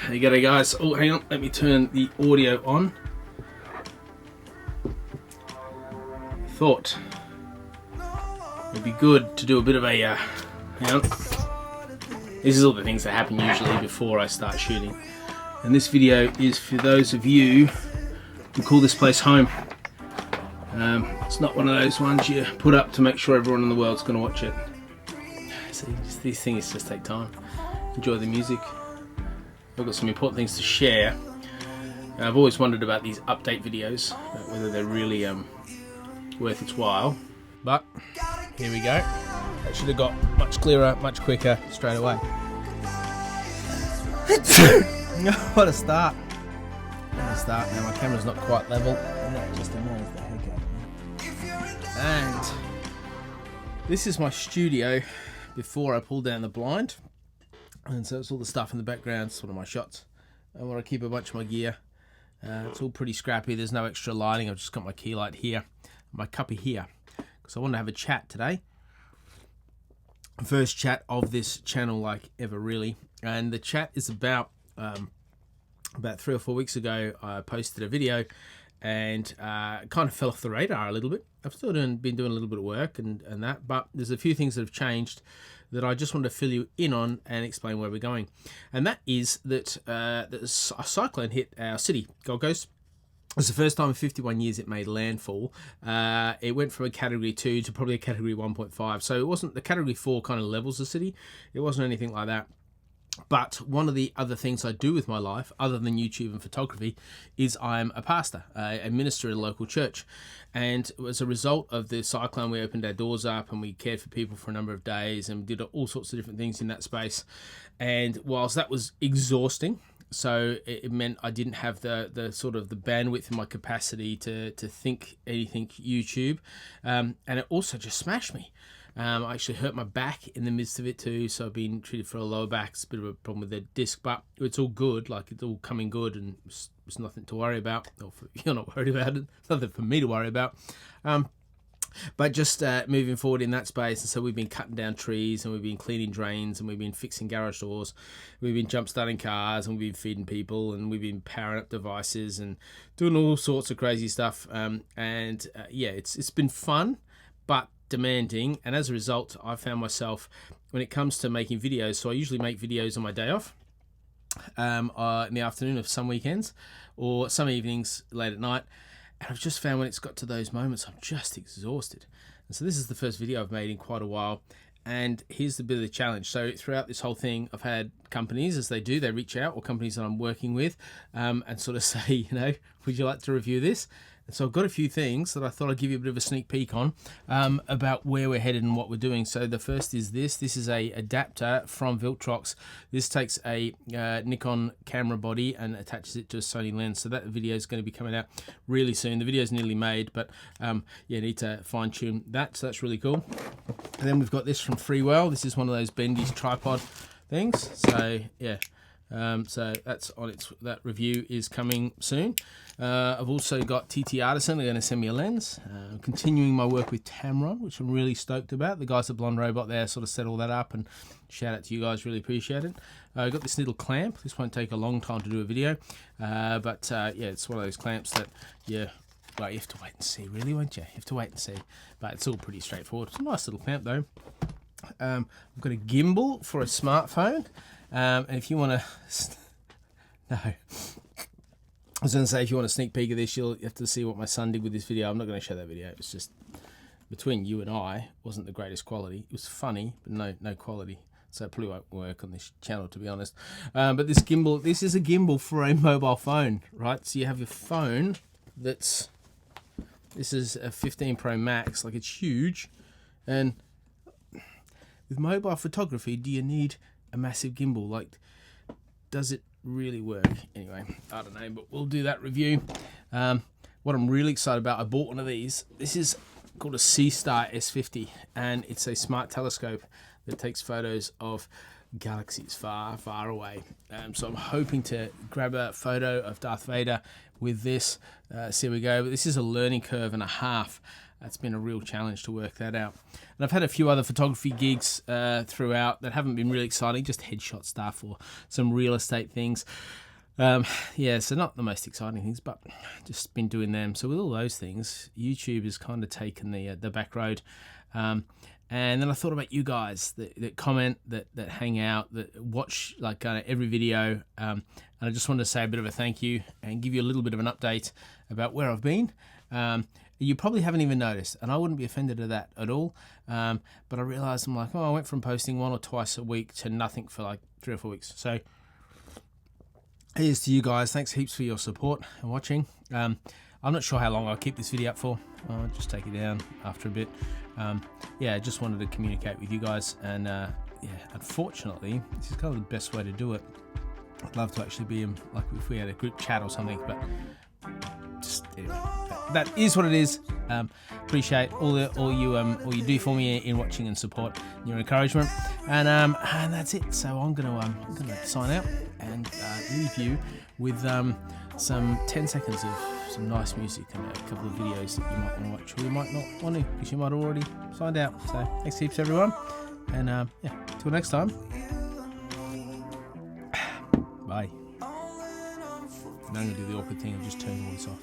There you go, guys. Oh, hang on, let me turn the audio on. Thought it'd be good to do a bit of a, hang on. This is all the things that happen usually before I start shooting. And this video is for those of you who call this place home. It's not one of those ones you put up to make sure everyone in the world's going to watch it. See, these things just take time. Enjoy the music. I've got some important things to share. I've always wondered about these update videos, about whether they're really worth its while. But here we go. That should have got much clearer, much quicker straight away. What a start. What a start. Now my camera's not quite level, and that just annoys the heck out of me. And this is my studio before I pulled down the blind. And so it's all the stuff in the background, sort of my shots. And where I keep a bunch of my gear. It's all pretty scrappy. There's no extra lighting. I've just got my key light here, my cuppa here, because I want to have a chat today. First chat of this channel, like ever, really. And the chat is about 3 or 4 weeks ago. I posted a video, and kind of fell off the radar a little bit. I've still been doing a little bit of work and that, but there's a few things that have changed that I just want to fill you in on and explain where we're going. And that is that a cyclone hit our city, Gold Coast. It was the first time in 51 years it made landfall. It went from a Category 2 to probably a Category 1.5. So it wasn't the Category 4 kind of levels the city. It wasn't anything like that. But one of the other things I do with my life, other than YouTube and photography, is I'm a pastor, a minister in a local church. And as a result of the cyclone, we opened our doors up and we cared for people for a number of days and did all sorts of different things in that space. And whilst that was exhausting, so it meant I didn't have the sort of the bandwidth in my capacity to think anything YouTube. And it also just smashed me. I actually hurt my back in the midst of it too, so I've been treated for a lower back. It's a bit of a problem with the disc, but it's all good. Like, it's all coming good, and it's nothing to worry about. Or you're not worried about it. It's nothing for me to worry about. But just moving forward in that space, and so we've been cutting down trees, and we've been cleaning drains, and we've been fixing garage doors, we've been jump starting cars, and we've been feeding people, and we've been powering up devices, and doing all sorts of crazy stuff. Yeah, it's been fun, but demanding. And as a result, I found myself, when it comes to making videos, so I usually make videos on my day off, in the afternoon of some weekends, or some evenings late at night. And I've just found when it's got to those moments, I'm just exhausted. And so this is the first video I've made in quite a while. And here's the bit of the challenge. So throughout this whole thing, I've had companies, as they do, they reach out, or companies that I'm working with, and sort of say, would you like to review this? And so I've got a few things that I thought I'd give you a bit of a sneak peek on, about where we're headed and what we're doing. So the first is this. This is a adapter from Viltrox. This takes a Nikon camera body and attaches it to a Sony lens. So that video is going to be coming out really soon. The video is nearly made, but yeah, need to fine tune that. So that's really cool. And then we've got this from Freewell. This is one of those bendy tripod things. So yeah. So that's on its. That review is coming soon. I've also got TT Artisan. They're going to send me a lens. Continuing my work with Tamron, which I'm really stoked about. The guys at Blonde Robot there sort of set all that up, and shout out to you guys. Really appreciate it. I've got this little clamp. This won't take a long time to do a video, but yeah, it's one of those clamps that well, you have to wait and see, really, won't you? You have to wait and see, but it's all pretty straightforward. It's a nice little clamp though. I've got a gimbal for a smartphone. And if you want to, no, I was going to say, if you want a sneak peek of this, you'll have to see what my son did with this video. I'm not going to show that video. It's just, between you and I, wasn't the greatest quality. It was funny, but no quality. So it probably won't work on this channel, to be honest. But this gimbal, this is a gimbal for a mobile phone, right? So you have your phone this is a 15 Pro Max, like, it's huge. And with mobile photography, do you need a massive gimbal? Like, does it really work? Anyway, I don't know, but we'll do that review. What I'm really excited about, I bought one of these. This is called a Seastar S50, and it's a smart telescope that takes photos of galaxies far away. So I'm hoping to grab a photo of Darth Vader with this. So here we go. But this is a learning curve and a half. It's been a real challenge to work that out. And I've had a few other photography gigs throughout that haven't been really exciting, just headshot stuff or some real estate things. Yeah, so not the most exciting things, but just been doing them. So with all those things, YouTube has kind of taken the back road. And then I thought about you guys that comment, that hang out, that watch like every video. And I just wanted to say a bit of a thank you and give you a little bit of an update about where I've been. You probably haven't even noticed, and I wouldn't be offended at that at all. But I realised I went from posting 1 or twice a week to nothing for like 3 or 4 weeks. So here's to you guys. Thanks heaps for your support and watching. I'm not sure how long I'll keep this video up for. I'll just take it down after a bit. Yeah, I just wanted to communicate with you guys, and yeah, unfortunately, this is kind of the best way to do it. I'd love to actually be in, like, if we had a group chat or something, but just anyway, that is what it is. Appreciate all you do for me in watching and support, and your encouragement, and that's it. So I'm gonna sign out and leave you with some 10 seconds of some nice music and a couple of videos that you might want to watch, or you might not want to because you might have already signed out. So thanks heaps everyone, and yeah, till next time. Bye. Now I'm going to do the awkward thing of just turning all this off.